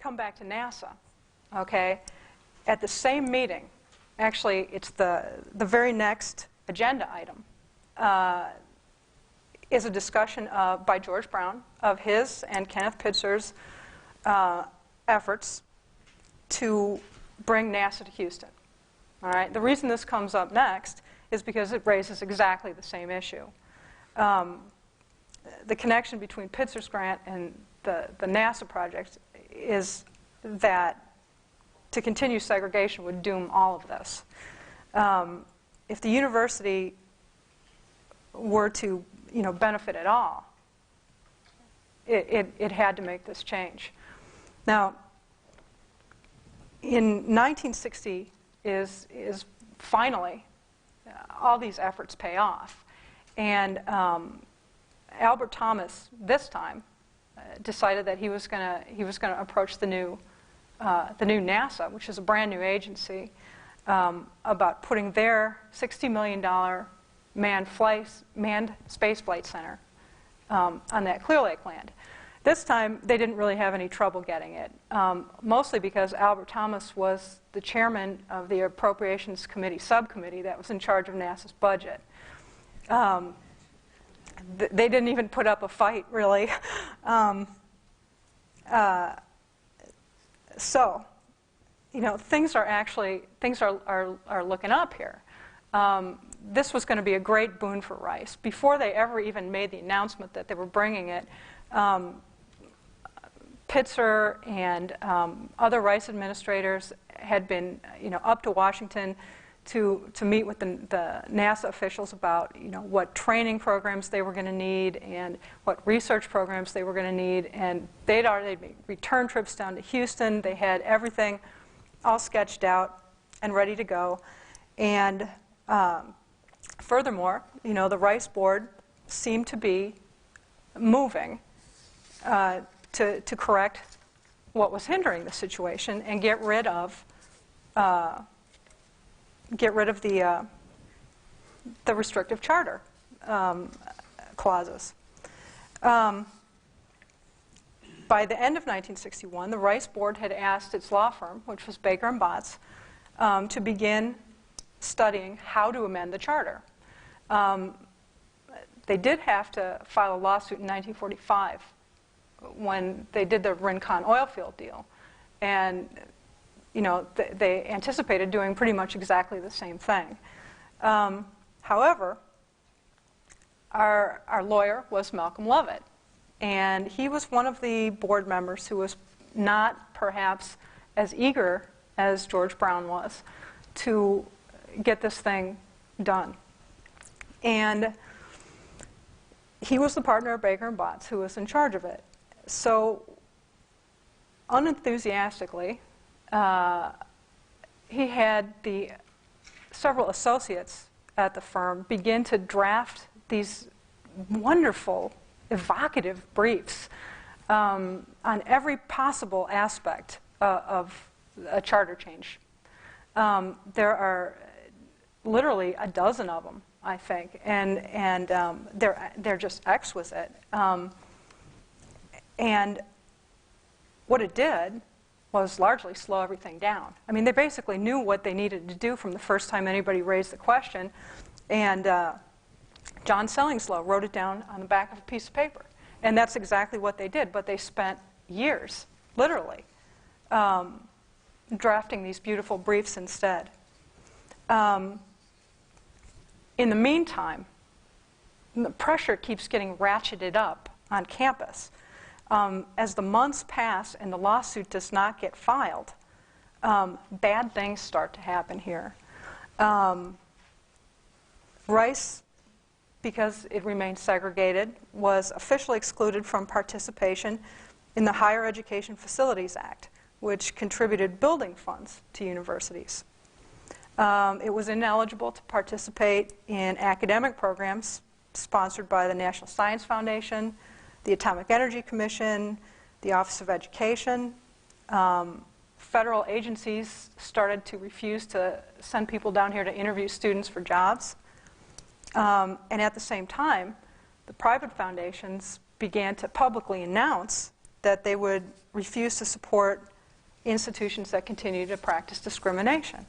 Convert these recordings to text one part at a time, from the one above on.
come back to NASA, okay, at the same meeting, actually it's the very next agenda item, is a discussion by George Brown of his and Kenneth Pitzer's efforts to bring NASA to Houston. All right? The reason this comes up next is because it raises exactly the same issue. The connection between Pitzer's grant and the NASA project is that to continue segregation would doom all of this. If the university were to, benefit at all, it had to make this change. Now, in 1960 is finally all these efforts pay off, and Albert Thomas this time decided that he was going to approach the new NASA, which is a brand new agency, about putting their $60 million manned space flight center on that Clear Lake land. This time, they didn't really have any trouble getting it, mostly because Albert Thomas was the chairman of the Appropriations Committee subcommittee that was in charge of NASA's budget. They didn't even put up a fight, really. So, things are looking up here. This was going to be a great boon for Rice. Before they ever even made the announcement that they were bringing it, Pitzer and other Rice administrators had been, up to Washington to meet with the NASA officials about, what training programs they were going to need and what research programs they were going to need. And they'd made return trips down to Houston. They had everything all sketched out and ready to go. And furthermore, the Rice board seemed to be moving to correct what was hindering the situation and get rid of the restrictive charter clauses. By the end of 1961, the Rice board had asked its law firm, which was Baker and Botts, to begin studying how to amend the charter. They did have to file a lawsuit in 1945 when they did the Rincon oil field deal. And they anticipated doing pretty much exactly the same thing. However, our lawyer was Malcolm Lovett. And he was one of the board members who was not perhaps as eager as George Brown was to get this thing done. And he was the partner of Baker and Botts who was in charge of it. So unenthusiastically, he had several associates at the firm begin to draft these wonderful, evocative briefs on every possible aspect of a charter change. There are literally a dozen of them, I think, and they're just exquisite. And what it did was largely slow everything down. I mean, they basically knew what they needed to do from the first time anybody raised the question, and John Sellingslow wrote it down on the back of a piece of paper. And that's exactly what they did, but they spent years, literally, drafting these beautiful briefs instead. In the meantime, the pressure keeps getting ratcheted up on campus. As the months pass and the lawsuit does not get filed, bad things start to happen here. Rice, because it remained segregated, was officially excluded from participation in the Higher Education Facilities Act, which contributed building funds to universities. It was ineligible to participate in academic programs sponsored by the National Science Foundation, the Atomic Energy Commission, the Office of Education. Federal agencies started to refuse to send people down here to interview students for jobs. And at the same time, the private foundations began to publicly announce that they would refuse to support institutions that continue to practice discrimination.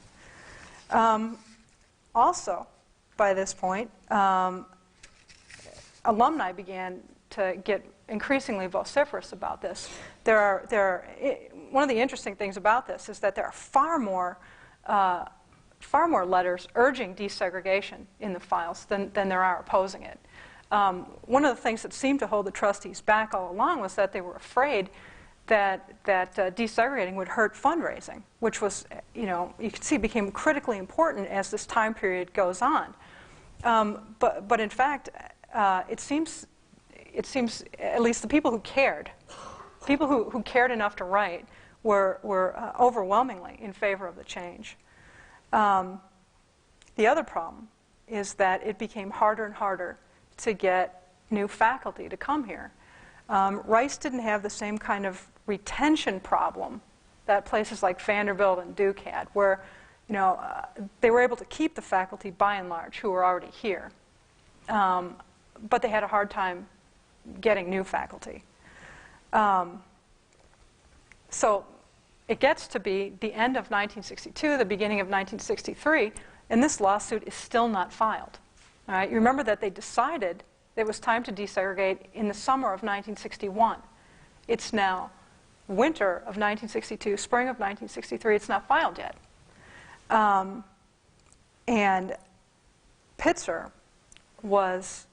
Also, by this point, alumni began to get increasingly vociferous about this. One of the interesting things about this is that there are far more letters urging desegregation in the files than there are opposing it. One of the things that seemed to hold the trustees back all along was that they were afraid that desegregating would hurt fundraising, which was, you can see became critically important as this time period goes on. But in fact, it seems at least the people who cared enough to write were overwhelmingly in favor of the change. The other problem is that it became harder and harder to get new faculty to come here. Rice didn't have the same kind of retention problem that places like Vanderbilt and Duke had, where they were able to keep the faculty by and large who were already here. But they had a hard time getting new faculty. So it gets to be the end of 1962, the beginning of 1963, and this lawsuit is still not filed. All right? You remember that they decided it was time to desegregate in the summer of 1961. It's now winter of 1962, spring of 1963. It's not filed yet. And Pitzer was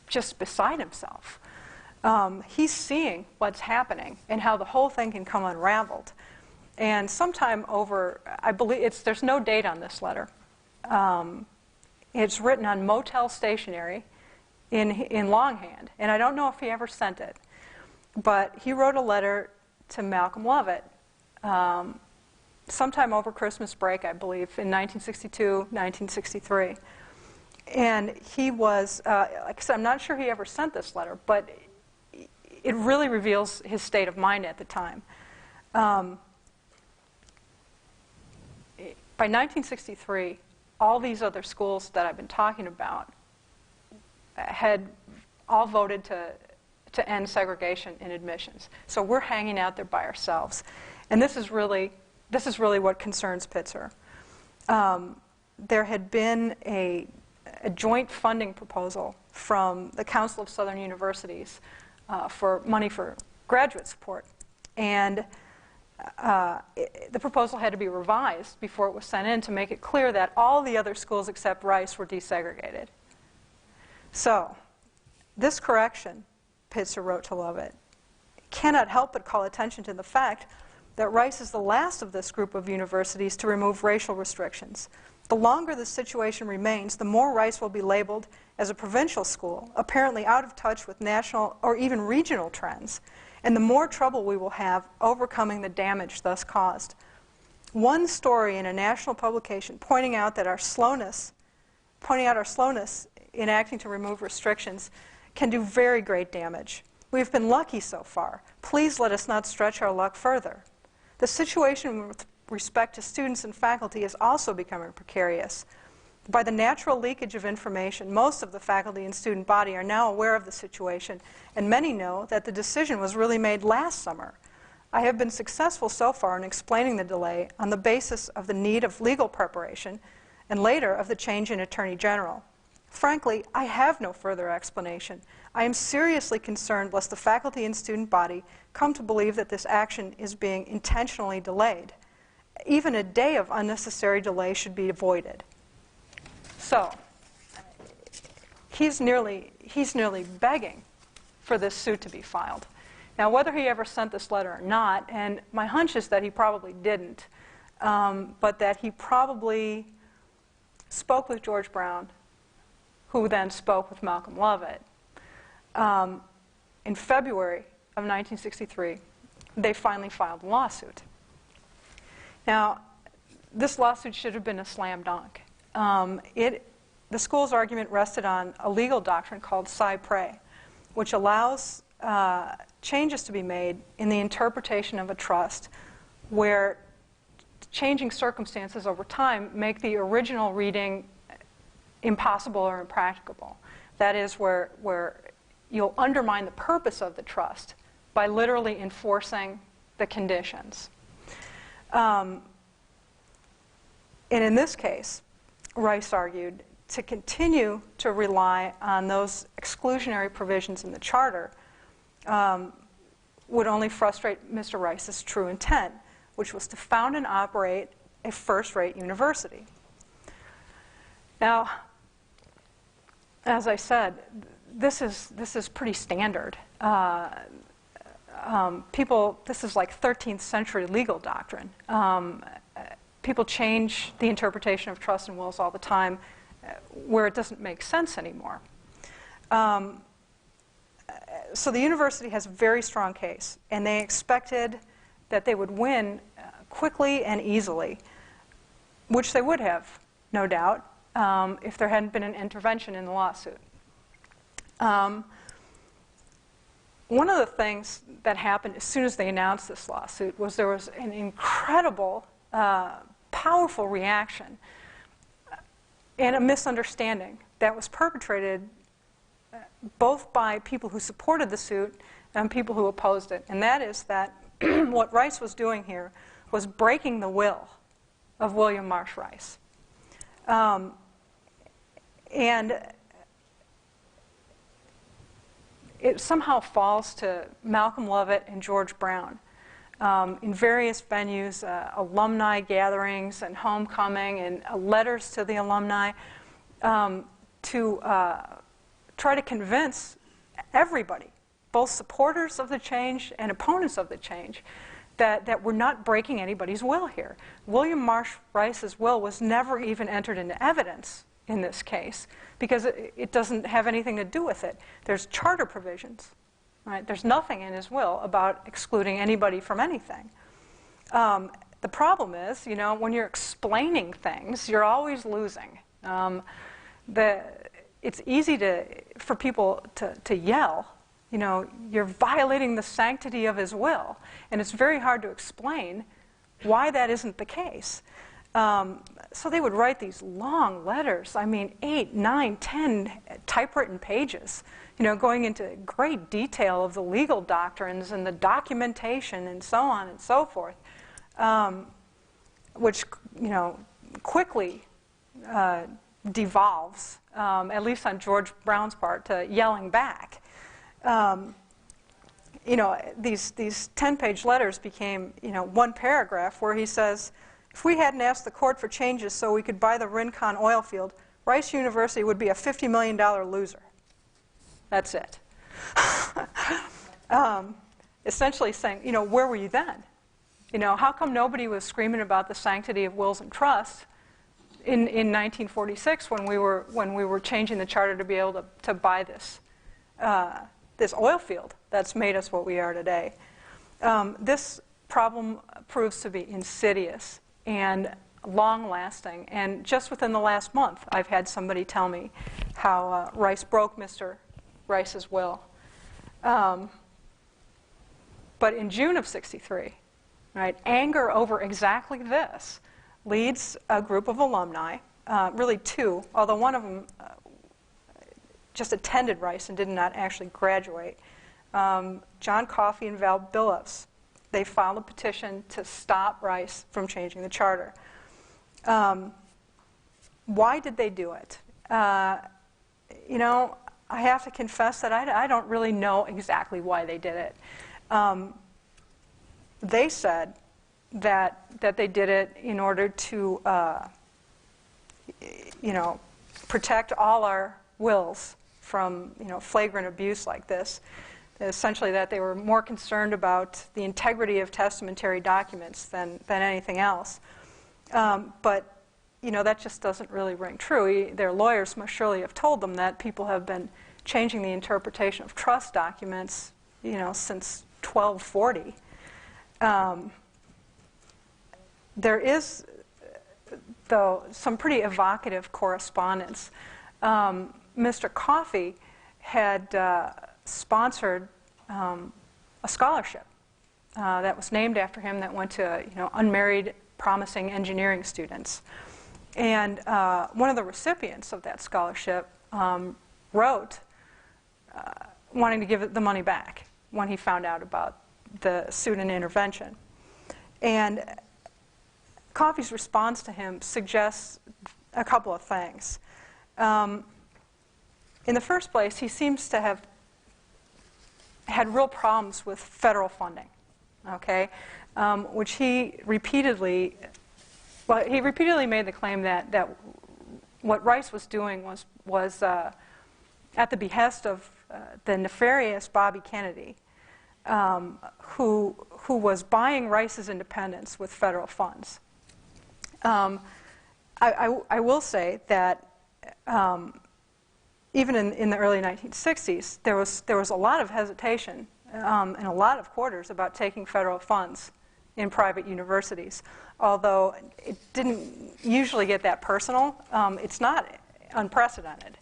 just beside himself. He's seeing what's happening and how the whole thing can come unraveled. And sometime over, I believe, there's no date on this letter. It's written on motel stationery in longhand, and I don't know if he ever sent it. But he wrote a letter to Malcolm Lovett sometime over Christmas break, I believe, in 1962, 1963. And he was, like I said, I'm not sure he ever sent this letter, but it really reveals his state of mind at the time. By 1963, all these other schools that I've been talking about had all voted to end segregation in admissions. So we're hanging out there by ourselves. And this is really what concerns Pitzer. There had been a joint funding proposal from the Council of Southern Universities for money for graduate support. And the proposal had to be revised before it was sent in to make it clear that all the other schools except Rice were desegregated. So this correction, Pitzer wrote to Lovett, cannot help but call attention to the fact that Rice is the last of this group of universities to remove racial restrictions. The longer the situation remains, the more Rice will be labeled as a provincial school, apparently out of touch with national or even regional trends, and the more trouble we will have overcoming the damage thus caused. One story in a national publication pointing out our slowness in acting to remove restrictions can do very great damage. We have been lucky so far. Please let us not stretch our luck further. The situation with respect to students and faculty is also becoming precarious. By the natural leakage of information, most of the faculty and student body are now aware of the situation, and many know that the decision was really made last summer. I have been successful so far in explaining the delay on the basis of the need of legal preparation and later of the change in Attorney General. Frankly, I have no further explanation. I am seriously concerned lest the faculty and student body come to believe that this action is being intentionally delayed. Even a day of unnecessary delay should be avoided. So, he's nearly begging for this suit to be filed. Now, whether he ever sent this letter or not, and my hunch is that he probably didn't, but that he probably spoke with George Brown, who then spoke with Malcolm Lovett. In February of 1963, they finally filed a lawsuit. Now, this lawsuit should have been a slam dunk. The school's argument rested on a legal doctrine called cy-pres, which allows changes to be made in the interpretation of a trust where changing circumstances over time make the original reading impossible or impracticable. That is where you'll undermine the purpose of the trust by literally enforcing the conditions. And in this case, Rice argued to continue to rely on those exclusionary provisions in the charter would only frustrate Mr. Rice's true intent, which was to found and operate a first-rate university. Now, as I said, this is pretty standard. This is like 13th century legal doctrine. People change the interpretation of trusts and wills all the time where it doesn't make sense anymore. So the university has a very strong case, and they expected that they would win quickly and easily, which they would have, no doubt, if there hadn't been an intervention in the lawsuit. One of the things that happened as soon as they announced this lawsuit was there was an incredible, powerful reaction and a misunderstanding that was perpetrated both by people who supported the suit and people who opposed it. And that is that what Rice was doing here was breaking the will of William Marsh Rice. And it somehow falls to Malcolm Lovett and George Brown in various venues, alumni gatherings and homecoming and letters to the alumni to try to convince everybody, both supporters of the change and opponents of the change, that we're not breaking anybody's will here. William Marsh Rice's will was never even entered into evidence in this case because it doesn't have anything to do with it. There's charter provisions, right? There's nothing in his will about excluding anybody from anything. The problem is, you know, when you're explaining things, you're always losing. It's easy for people to yell, you know, you're violating the sanctity of his will. And it's very hard to explain why that isn't the case. So they would write these long letters, I mean 8, 9, 10 typewritten pages, you know, going into great detail of the legal doctrines and the documentation and so on and so forth, which, you know, quickly devolves, at least on George Brown's part, to yelling back. You know, these 10-page letters became, you know, one paragraph where he says, if we hadn't asked the court for changes so we could buy the Rincon oil field, Rice University would be a $50 million loser. That's it. Essentially saying, you know, where were you then? You know, how come nobody was screaming about the sanctity of wills and trusts in 1946 when we were changing the charter to be able to buy this this oil field that's made us what we are today? This problem proves to be insidious and long-lasting. And just within the last month, I've had somebody tell me how Rice broke Mr. Rice's will. But in June of '63, right, anger over exactly this leads a group of alumni, really two, although one of them just attended Rice and did not actually graduate, John Coffey and Val Billups. They filed a petition to stop Rice from changing the charter. Why did they do it? You know, I have to confess that I don't really know exactly why they did it. They said that they did it in order to, you know, protect all our wills from, you know, flagrant abuse like this. Essentially, that they were more concerned about the integrity of testamentary documents than anything else. But, you know, that just doesn't really ring true. Their lawyers must surely have told them that people have been changing the interpretation of trust documents, you know, since 1240. There is, though, some pretty evocative correspondence. Mr. Coffey had sponsored a scholarship that was named after him that went to, you know, unmarried, promising engineering students. And one of the recipients of that scholarship wrote wanting to give the money back when he found out about the suit and intervention. And Coffey's response to him suggests a couple of things. In the first place, he seems to have had real problems with federal funding, okay, which he repeatedly made the claim that what Rice was doing was at the behest of the nefarious Bobby Kennedy, who was buying Rice's independence with federal funds. I will say that even in the early 1960s, there was a lot of hesitation in a lot of quarters about taking federal funds in private universities. Although it didn't usually get that personal, it's not unprecedented.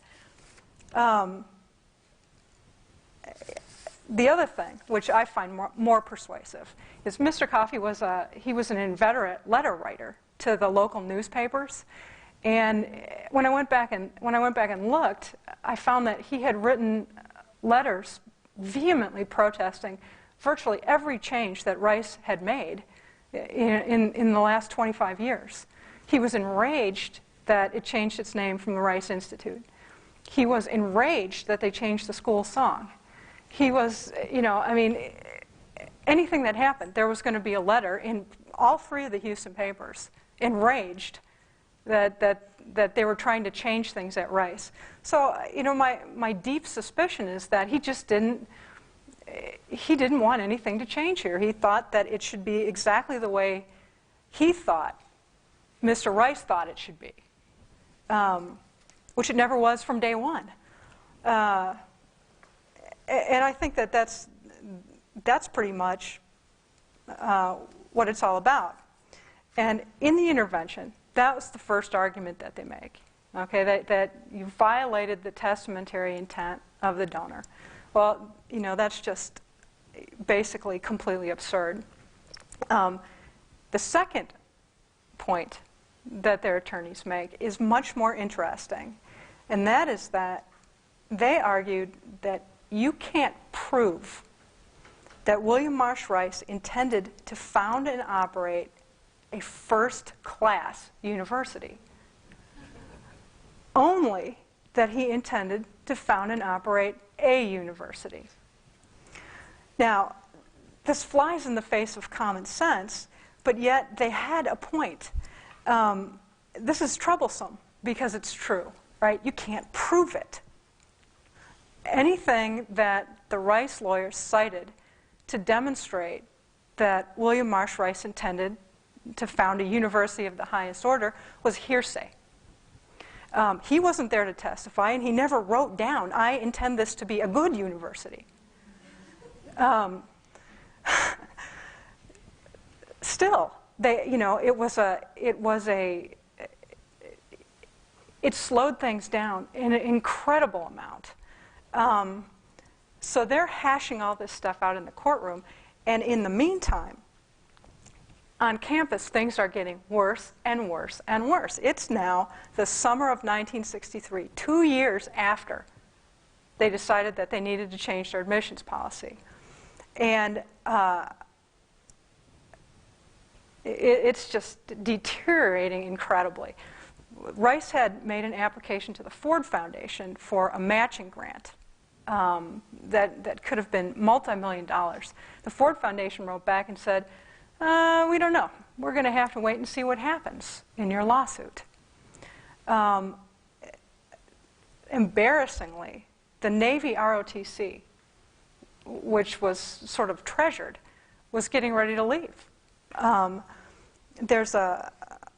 The other thing, which I find more persuasive, is Mr. Coffey was an inveterate letter writer to the local newspapers, and when I went back and looked, I found that he had written letters vehemently protesting virtually every change that Rice had made in the last 25 years. He was enraged that it changed its name from the Rice Institute. He was enraged that they changed the school song. He was, anything that happened, there was going to be a letter in all three of the Houston papers, enraged that they were trying to change things at Rice. So, my deep suspicion is that he just didn't want anything to change here. He thought that it should be exactly the way he thought Mr. Rice thought it should be, which it never was from day one. And I think that's pretty much what it's all about. And in the intervention, that was the first argument that they make, okay, that you violated the testamentary intent of the donor. Well, that's just basically completely absurd. The second point that their attorneys make is much more interesting, and that is that they argued that you can't prove that William Marsh Rice intended to found and operate a first-class university, only that he intended to found and operate a university. Now, this flies in the face of common sense, but yet they had a point. This is troublesome because it's true, right? You can't prove it. Anything that the Rice lawyers cited to demonstrate that William Marsh Rice intended to found a university of the highest order was hearsay. He wasn't there to testify, and he never wrote down, "I intend this to be a good university." Still, it slowed things down in an incredible amount. So they're hashing all this stuff out in the courtroom, and in the meantime, on campus, things are getting worse and worse and worse. It's now the summer of 1963, 2 years after they decided that they needed to change their admissions policy. And it's just deteriorating incredibly. Rice had made an application to the Ford Foundation for a matching grant that could have been multi-million dollars. The Ford Foundation wrote back and said, we don't know. We're going to have to wait and see what happens in your lawsuit. Embarrassingly, the Navy ROTC, which was sort of treasured, was getting ready to leave. I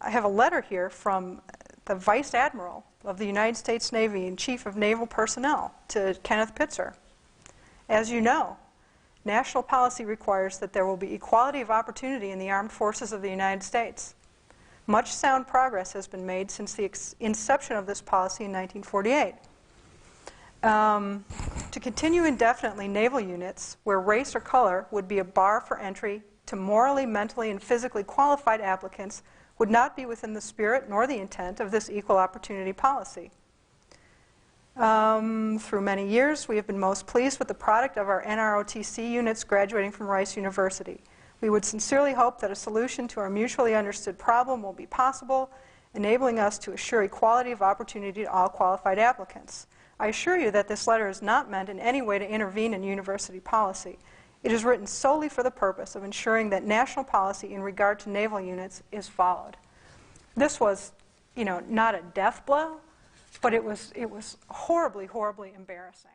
have a letter here from the Vice Admiral of the United States Navy and Chief of Naval Personnel to Kenneth Pitzer. As you know, national policy requires that there will be equality of opportunity in the armed forces of the United States. Much sound progress has been made since the inception of this policy in 1948. To continue indefinitely, naval units where race or color would be a bar for entry to morally, mentally, and physically qualified applicants would not be within the spirit nor the intent of this equal opportunity policy. Through many years, we have been most pleased with the product of our NROTC units graduating from Rice University. We would sincerely hope that a solution to our mutually understood problem will be possible, enabling us to assure equality of opportunity to all qualified applicants. I assure you that this letter is not meant in any way to intervene in university policy. It is written solely for the purpose of ensuring that national policy in regard to naval units is followed. This was, not a death blow, but it was horribly, horribly embarrassing.